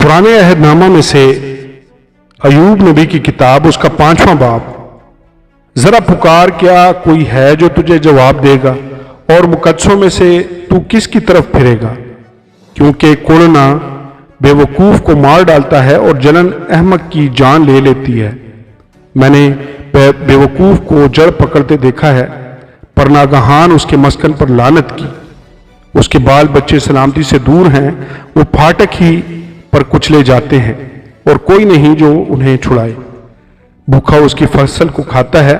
पुराने अहदनामा में से अयूब नबी की किताब, उसका 5वां बाब, जरा पुकार, क्या कोई है जो तुझे जवाब देगा, और मुकद्दसों में से तू किसकी तरफ फिरेगा? क्योंकि कुड़ना बेवकूफ को मार डालता है और जलन अहमक की जान ले लेती है। मैंने बेवकूफ को जड़ पकड़ते देखा है, पर नागहान उसके मस्कन पर लानत की। उसके बाल बच्चे सलामती से दूर हैं, वो फाटक ही पर कुचले जाते हैं और कोई नहीं जो उन्हें छुड़ाए। भूखा उसकी फसल को खाता है,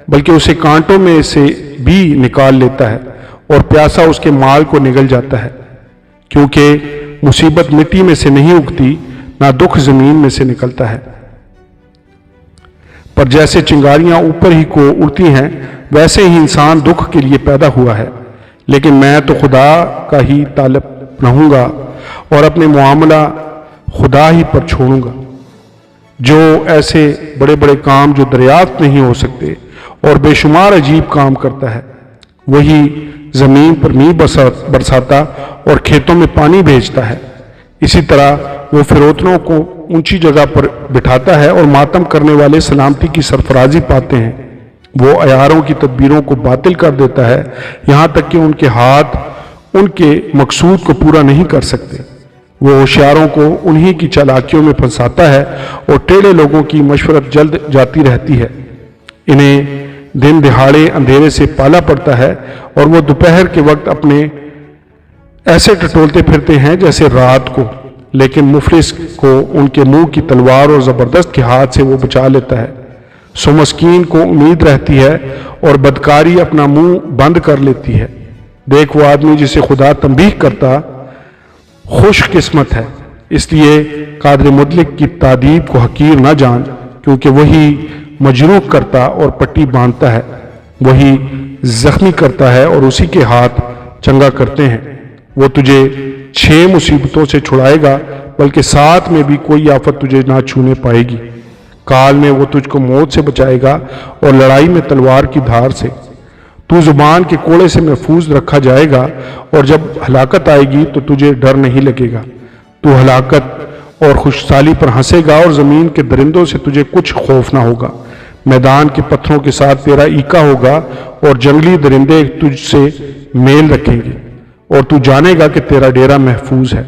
बल्कि उसे कांटों में से भी निकाल लेता है, और प्यासा उसके माल को निगल जाता है। क्योंकि मुसीबत मिट्टी में से नहीं उगती, ना दुख जमीन में से निकलता है। पर जैसे चिंगारियां ऊपर ही को उड़ती हैं, वैसे ही इंसान दुख के लिए पैदा हुआ है। लेकिन मैं तो खुदा का ही तालब रहूंगा और अपने मुआमला खुदा ही पर छोड़ूंगा, जो ऐसे बड़े बड़े काम जो दरियाफ्त नहीं हो सकते और बेशुमार अजीब काम करता है। वही जमीन पर मींह बरसाता और खेतों में पानी भेजता है। इसी तरह वो फिरौतनों को ऊंची जगह पर बिठाता है और मातम करने वाले सलामती की सरफराजी पाते हैं। वो अयारों की तदबीरों को बातिल कर देता है, यहाँ तक कि उनके हाथ उनके मकसूद को पूरा नहीं कर सकते। वो होशियारों को उन्हीं की चालाकियों में फंसाता है और टेढ़े लोगों की मशवरत जल्द जाती रहती है। इन्हें दिन दिहाड़े अंधेरे से पाला पड़ता है और वो दोपहर के वक्त अपने ऐसे टटोलते फिरते हैं जैसे रात को। लेकिन मुफलिस को उनके मुंह की तलवार और ज़बरदस्त के हाथ से वो बचा लेता है। सो मस्कीन को उम्मीद रहती है और बदकारी अपना मुंह बंद कर लेती है। देख, वो आदमी जिसे खुदा तंबीह करता खुश किस्मत है। इसलिए कादर मुतलक की तादीब को हकीर न जान, क्योंकि वही मजरूह करता और पट्टी बांधता है, वही जख्मी करता है और उसी के हाथ चंगा करते हैं। वो तुझे 6 मुसीबतों से छुड़ाएगा, बल्कि 7 में भी कोई आफत तुझे ना छूने पाएगी। काल में वो तुझको मौत से बचाएगा और लड़ाई में तलवार की धार से। तू जुबान के कोड़े से महफूज रखा जाएगा, और जब हलाकत आएगी तो तुझे डर नहीं लगेगा। तू हलाकत और खुशहाली पर हंसेगा और जमीन के दरिंदों से तुझे कुछ खौफ ना होगा। मैदान के पत्थरों के साथ तेरा ईका होगा और जंगली दरिंदे तुझसे मेल रखेंगे, और तू जानेगा कि तेरा डेरा महफूज है,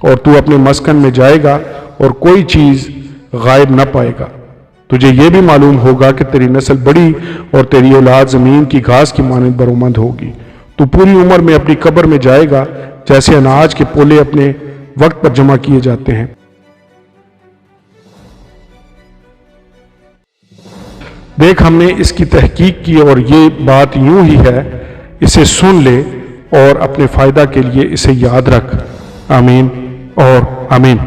और तू अपने मस्कन में जाएगा और कोई चीज गायब न पाएगा। तुझे यह भी मालूम होगा कि तेरी नस्ल बड़ी और तेरी औलाद जमीन की घास की मानद बरोमंद होगी। तू पूरी उम्र में अपनी कब्र में जाएगा, जैसे अनाज के पोले अपने वक्त पर जमा किए जाते हैं। देख, हमने इसकी तहकीक की और ये बात यूं ही है, इसे सुन ले और अपने फायदा के लिए इसे याद रख। आमीन और आमीन।